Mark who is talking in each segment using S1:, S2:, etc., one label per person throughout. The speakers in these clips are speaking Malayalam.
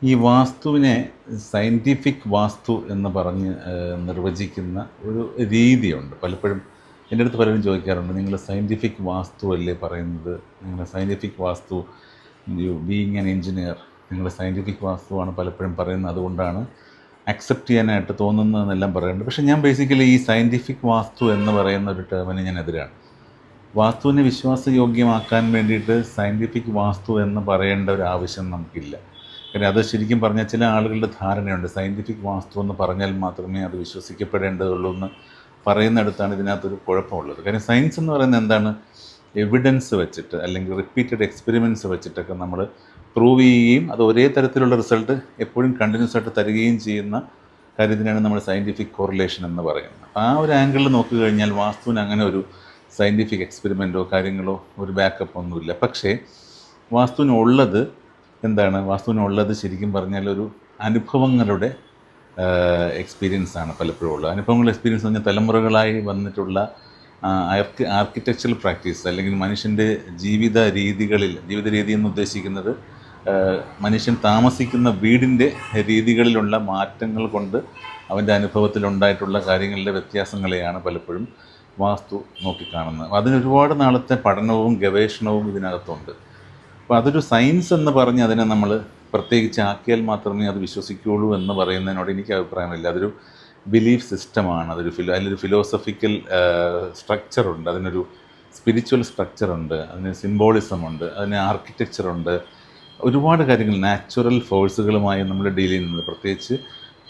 S1: ഈ വാസ്തുവിനെ സയൻറ്റിഫിക് വാസ്തു എന്ന് പറഞ്ഞ് നിർവചിക്കുന്ന ഒരു രീതിയുണ്ട്. പലപ്പോഴും എൻ്റെ അടുത്ത് പലരും ചോദിക്കാറുണ്ട്, നിങ്ങൾ സയൻറ്റിഫിക് വാസ്തു അല്ലേ പറയുന്നത്, നിങ്ങൾ scientific vastu, being an engineer, നിങ്ങൾ സയൻറ്റിഫിക് വാസ്തുവാണ് പലപ്പോഴും പറയുന്നത്, അതുകൊണ്ടാണ് അക്സെപ്റ്റ് ചെയ്യാനായിട്ട് തോന്നുന്നതെന്നെല്ലാം പറയുന്നുണ്ട്. പക്ഷേ ഞാൻ ബേസിക്കലി ഈ സയൻറ്റിഫിക് വാസ്തു എന്ന് പറയുന്ന ഒരു ടേമിന് ഞാൻ എതിരാണ്. വാസ്തുവിനെ വിശ്വാസയോഗ്യമാക്കാൻ വേണ്ടിയിട്ട് സയൻറ്റിഫിക് വാസ്തു എന്ന് പറയേണ്ട ഒരു ആവശ്യം നമുക്കില്ല. കാര്യം അത് ശരിക്കും പറഞ്ഞാൽ ചില ആളുകളുടെ ധാരണയുണ്ട്, സയൻറ്റിഫിക് വാസ്തു എന്ന് പറഞ്ഞാൽ മാത്രമേ അത് വിശ്വസിക്കപ്പെടേണ്ടതുള്ളൂ എന്ന് പറയുന്നിടത്താണ് ഇതിനകത്തൊരു കുഴപ്പമുള്ളത്. കാര്യം സയൻസ് എന്ന് പറയുന്നത് എന്താണ്, എവിഡൻസ് വെച്ചിട്ട് അല്ലെങ്കിൽ റിപ്പീറ്റഡ് എക്സ്പെരിമെൻറ്റ്സ് വെച്ചിട്ടൊക്കെ നമ്മൾ പ്രൂവ് ചെയ്യുകയും അത് ഒരേ തരത്തിലുള്ള റിസൾട്ട് എപ്പോഴും കണ്ടിന്യൂസ് ആയിട്ട് തരികയും ചെയ്യുന്ന കാര്യത്തിനാണ് നമ്മൾ സയൻറ്റിഫിക് കോറിലേഷൻ എന്ന് പറയുന്നത്. അപ്പോൾ ആ ഒരു ആംഗിളിൽ നോക്കിക്കഴിഞ്ഞാൽ വാസ്തുവിന് അങ്ങനെ ഒരു സയൻറ്റിഫിക് എക്സ്പെരിമെൻറ്റോ കാര്യങ്ങളോ ഒരു ബാക്കപ്പ് ഒന്നുമില്ല. പക്ഷേ വാസ്തുവിനുള്ളത് എന്താണ്, വാസ്തുവിനുള്ളത് ശരിക്കും പറഞ്ഞാൽ ഒരു അനുഭവങ്ങളുടെ എക്സ്പീരിയൻസാണ് പലപ്പോഴും ഉള്ളത്. അനുഭവങ്ങളുടെ എക്സ്പീരിയൻസ് എന്ന് പറഞ്ഞാൽ തലമുറകളായി വന്നിട്ടുള്ള ആർക്കിടെക്ചറൽ പ്രാക്ടീസ് അല്ലെങ്കിൽ മനുഷ്യൻ്റെ ജീവിത രീതി എന്ന് ഉദ്ദേശിക്കുന്നത് മനുഷ്യൻ താമസിക്കുന്ന വീടിൻ്റെ രീതികളിലുള്ള മാറ്റങ്ങൾ കൊണ്ട് അവൻ്റെ അനുഭവത്തിലുണ്ടായിട്ടുള്ള കാര്യങ്ങളിലെ വ്യത്യാസങ്ങളെയാണ് പലപ്പോഴും വാസ്തു നോക്കിക്കാണുന്നത്. അതിനൊരുപാട് നാളത്തെ പഠനവും ഗവേഷണവും ഇതിനകത്തുണ്ട്. അപ്പോൾ അതൊരു സയൻസ് എന്ന് പറഞ്ഞ് അതിനെ നമ്മൾ പ്രത്യേകിച്ച് ആക്കിയാൽ മാത്രമേ അത് വിശ്വസിക്കുകയുള്ളൂ എന്ന് പറയുന്നതിനോട് എനിക്ക് അഭിപ്രായമില്ല. അതൊരു ബിലീഫ് സിസ്റ്റമാണ്, അതിലൊരു ഫിലോസഫിക്കൽ സ്ട്രക്ചറുണ്ട്, അതിനൊരു സ്പിരിച്വൽ സ്ട്രക്ചറുണ്ട്, അതിന് സിംബോളിസമുണ്ട്, അതിന് ആർക്കിടെക്ചറുണ്ട്, ഒരുപാട് കാര്യങ്ങൾ നാച്ചുറൽ ഫോഴ്സുകളുമായി നമ്മൾ ഡീൽ ചെയ്യുന്നത്. പ്രത്യേകിച്ച്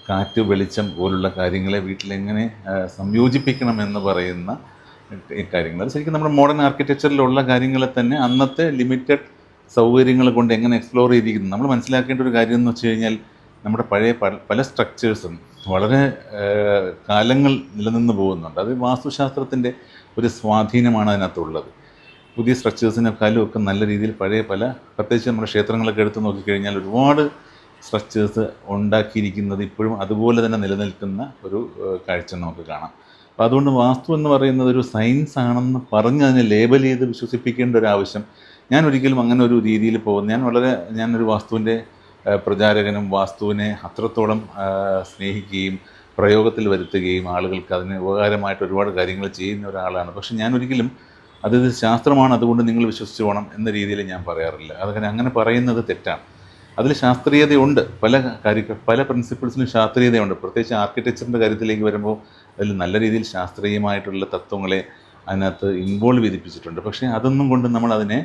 S1: കാറ്റ്, വെളിച്ചം പോലുള്ള കാര്യങ്ങളെ വീട്ടിലെങ്ങനെ സംയോജിപ്പിക്കണമെന്ന് പറയുന്ന കാര്യങ്ങൾ, അത് ശരിക്കും നമ്മുടെ മോഡേൺ ആർക്കിടെക്ചറിലുള്ള കാര്യങ്ങളെ തന്നെ അന്നത്തെ ലിമിറ്റഡ് സൗകര്യങ്ങൾ കൊണ്ട് എങ്ങനെ എക്സ്പ്ലോർ ചെയ്തിരിക്കുന്നു. നമ്മൾ മനസ്സിലാക്കേണ്ട ഒരു കാര്യം എന്ന് വെച്ച് കഴിഞ്ഞാൽ നമ്മുടെ പഴയ പല സ്ട്രക്ചേഴ്സും വളരെ കാലങ്ങൾ നിലനിന്ന് പോകുന്നുണ്ട്. അത് വാസ്തുശാസ്ത്രത്തിൻ്റെ ഒരു സ്വാധീനമാണ് അതിനകത്തുള്ളത്. പുതിയ സ്ട്രക്ചേഴ്സിനെക്കാളും ഒക്കെ നല്ല രീതിയിൽ പഴയ പ്രത്യേകിച്ച് നമ്മുടെ ക്ഷേത്രങ്ങളൊക്കെ എടുത്ത് നോക്കിക്കഴിഞ്ഞാൽ ഒരുപാട് സ്ട്രക്ചേഴ്സ് ഉണ്ടാക്കിയിരിക്കുന്നത് ഇപ്പോഴും അതുപോലെ തന്നെ നിലനിൽക്കുന്ന ഒരു കാഴ്ച നമുക്ക് കാണാം. അപ്പോൾ അതുകൊണ്ട് വാസ്തു എന്ന് പറയുന്നത് ഒരു സയൻസ് ആണെന്ന് പറഞ്ഞ് അതിനെ ലേബൽ ചെയ്ത് വിശ്വസിപ്പിക്കേണ്ട ഒരു ആവശ്യം, ഞാൻ ഒരിക്കലും അങ്ങനെ ഒരു രീതിയിൽ ഞാനൊരു വാസ്തുവിൻ്റെ പ്രചാരകനും വാസ്തുവിനെ അത്രത്തോളം സ്നേഹിക്കുകയും പ്രയോഗത്തിൽ വരുത്തുകയും ആളുകൾക്ക് അതിന് ഉപകാരമായിട്ട് ഒരുപാട് കാര്യങ്ങൾ ചെയ്യുന്ന ഒരാളാണ്. പക്ഷെ ഞാനൊരിക്കലും അത് ശാസ്ത്രമാണ് അതുകൊണ്ട് നിങ്ങൾ വിശ്വസിച്ച് പോകണം എന്ന രീതിയിൽ ഞാൻ പറയാറില്ല. അങ്ങനെ പറയുന്നത് തെറ്റാണ്. അതിൽ ശാസ്ത്രീയതയുണ്ട്, പല പ്രിൻസിപ്പിൾസിനും ശാസ്ത്രീയതയുണ്ട്. പ്രത്യേകിച്ച് ആർക്കിടെക്ചറിൻ്റെ കാര്യത്തിലേക്ക് വരുമ്പോൾ അതിൽ നല്ല രീതിയിൽ ശാസ്ത്രീയമായിട്ടുള്ള തത്വങ്ങളെ അതിനകത്ത് ഇൻവോൾവ് ചെയ്തിപ്പിച്ചിട്ടുണ്ട്. പക്ഷേ അതൊന്നും കൊണ്ട് നമ്മളതിനെ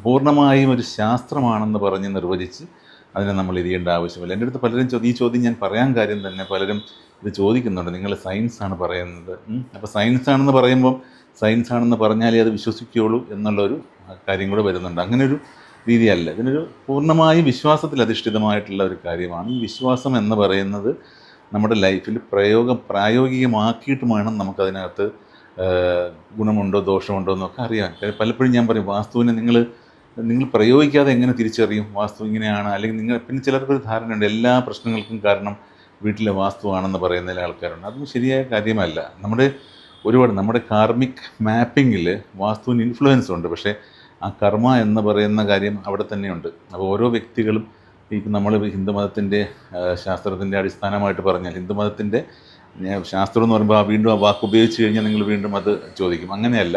S1: പൂർണ്ണമായും ഒരു ശാസ്ത്രമാണെന്ന് പറഞ്ഞ് നിർവചിച്ച് അതിനെ നമ്മൾ ചെയ്യേണ്ട ആവശ്യമില്ല. എൻ്റെ അടുത്ത് പലരും ഈ ചോദ്യം ഞാൻ പറയാൻ കാര്യം തന്നെ, പലരും ഇത് ചോദിക്കുന്നുണ്ട്, നിങ്ങൾ സയൻസാണ് പറയുന്നത്. അപ്പോൾ സയൻസാണെന്ന് പറയുമ്പം സയൻസാണെന്ന് പറഞ്ഞാലേ അത് വിശ്വസിക്കുകയുള്ളൂ എന്നുള്ളൊരു കാര്യം കൂടെ വരുന്നുണ്ട്. അങ്ങനൊരു രീതിയല്ല. ഇതിനൊരു പൂർണ്ണമായും വിശ്വാസത്തിൽ അധിഷ്ഠിതമായിട്ടുള്ള ഒരു കാര്യമാണ്. ഈ വിശ്വാസം എന്ന് പറയുന്നത് നമ്മുടെ ലൈഫിൽ പ്രായോഗികമാക്കിയിട്ട് വേണം നമുക്കതിനകത്ത് ഗുണമുണ്ടോ ദോഷമുണ്ടോ എന്നൊക്കെ അറിയാൻ. പലപ്പോഴും ഞാൻ പറയും, വാസ്തുവിനെ നിങ്ങൾ പ്രയോഗിക്കാതെ എങ്ങനെ തിരിച്ചറിയും വാസ്തു ഇങ്ങനെയാണ്, അല്ലെങ്കിൽ പിന്നെ ചിലർക്കൊരു ധാരണയുണ്ട് എല്ലാ പ്രശ്നങ്ങൾക്കും കാരണം വീട്ടിലെ വാസ്തുവാണെന്ന് പറയുന്ന ചില ആൾക്കാരുണ്ട്. അതൊന്നും ശരിയായ കാര്യമല്ല. നമ്മുടെ കാർമിക് മാപ്പിങ്ങിൽ വാസ്തുവിന് ഇൻഫ്ലുവൻസ് ഉണ്ട്. പക്ഷേ ആ കർമ്മ എന്ന് പറയുന്ന കാര്യം അവിടെ തന്നെയുണ്ട്. അപ്പോൾ ഓരോ വ്യക്തികളും ഇപ്പം നമ്മൾ ഹിന്ദുമതത്തിൻ്റെ ശാസ്ത്രത്തിൻ്റെ അടിസ്ഥാനമായിട്ട് പറഞ്ഞാൽ, ഹിന്ദുമതത്തിൻ്റെ ശാസ്ത്രം എന്ന് പറയുമ്പോൾ വീണ്ടും ആ വാക്ക് ഉപയോഗിച്ച് കഴിഞ്ഞാൽ നിങ്ങൾ വീണ്ടും അത് ചോദിക്കും. അങ്ങനെയല്ല.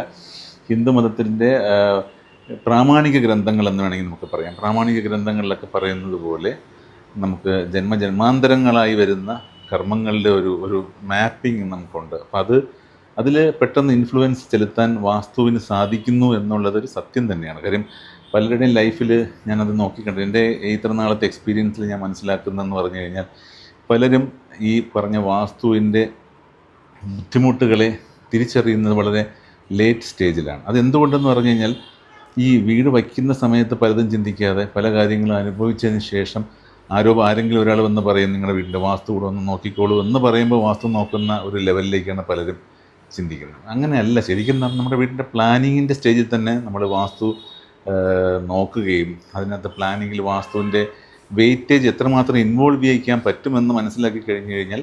S1: ഹിന്ദുമതത്തിൻ്റെ പ്രാമാണിക ഗ്രന്ഥങ്ങൾ എന്ന് വേണമെങ്കിൽ നമുക്ക് പറയാം. പ്രാമാണിക ഗ്രന്ഥങ്ങളിലൊക്കെ പറയുന്നത് പോലെ നമുക്ക് ജന്മാന്തരങ്ങളായി വരുന്ന കർമ്മങ്ങളുടെ ഒരു മാപ്പിംഗ് നമുക്കുണ്ട്. അപ്പം അതിൽ പെട്ടെന്ന് ഇൻഫ്ലുവൻസ് ചെലുത്താൻ വാസ്തുവിന് സാധിക്കുന്നു എന്നുള്ളതൊരു സത്യം തന്നെയാണ്. കാര്യം പലരുടെയും ലൈഫിൽ ഞാനത് നോക്കിക്കണ്ടു. എൻ്റെ ഇത്ര നാളത്തെ എക്സ്പീരിയൻസിൽ ഞാൻ മനസ്സിലാക്കുന്നതെന്ന് പറഞ്ഞു കഴിഞ്ഞാൽ, പലരും ഈ പറഞ്ഞ വാസ്തുവിൻ്റെ ബുദ്ധിമുട്ടുകളെ തിരിച്ചറിയുന്നത് വളരെ ലേറ്റ് സ്റ്റേജിലാണ്. അതെന്തുകൊണ്ടെന്ന് പറഞ്ഞു കഴിഞ്ഞാൽ, ഈ വീട് വയ്ക്കുന്ന സമയത്ത് പലതും ചിന്തിക്കാതെ പല കാര്യങ്ങളും അനുഭവിച്ചതിന് ശേഷം ആരെങ്കിലും ഒരാൾ വന്ന് പറയും, നിങ്ങളുടെ വീടിൻ്റെ വാസ്തു കൂടെ ഒന്ന് നോക്കിക്കോളൂ എന്ന് പറയുമ്പോൾ വാസ്തു നോക്കുന്ന ഒരു ലെവലിലേക്കാണ് പലരും ചിന്തിക്കുന്നത്. അങ്ങനെയല്ല. ശരിക്കും നമ്മുടെ വീടിൻ്റെ പ്ലാനിങ്ങിൻ്റെ സ്റ്റേജിൽ തന്നെ നമ്മൾ വാസ്തു നോക്കുകയും അതിനകത്ത് പ്ലാനിങ്ങിൽ വാസ്തുവിൻ്റെ വെയിറ്റേജ് എത്രമാത്രം ഇൻവോൾവ് ചെയ്യിക്കാൻ പറ്റുമെന്ന് മനസ്സിലാക്കി കഴിഞ്ഞ് കഴിഞ്ഞാൽ,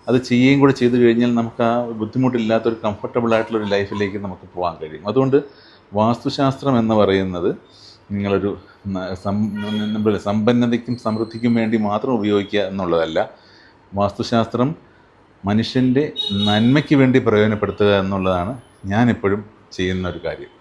S1: അത് ചെയ്യുകയും കൂടെ ചെയ്തു കഴിഞ്ഞാൽ നമുക്ക് ആ ബുദ്ധിമുട്ടില്ലാത്തൊരു കംഫർട്ടബിളായിട്ടുള്ളൊരു ലൈഫിലേക്ക് നമുക്ക് പോകാൻ കഴിയും. അതുകൊണ്ട് വാസ്തുശാസ്ത്രം എന്ന് പറയുന്നത് നിങ്ങളൊരു സമ്പന്നതയ്ക്കും സമൃദ്ധിക്കും വേണ്ടി മാത്രം ഉപയോഗിക്കുക എന്നുള്ളതല്ല. വാസ്തുശാസ്ത്രം മനുഷ്യൻ്റെ നന്മയ്ക്ക് വേണ്ടി പ്രയോജനപ്പെടുത്തുക എന്നുള്ളതാണ് ഞാനെപ്പോഴും ചെയ്യുന്ന ഒരു കാര്യം.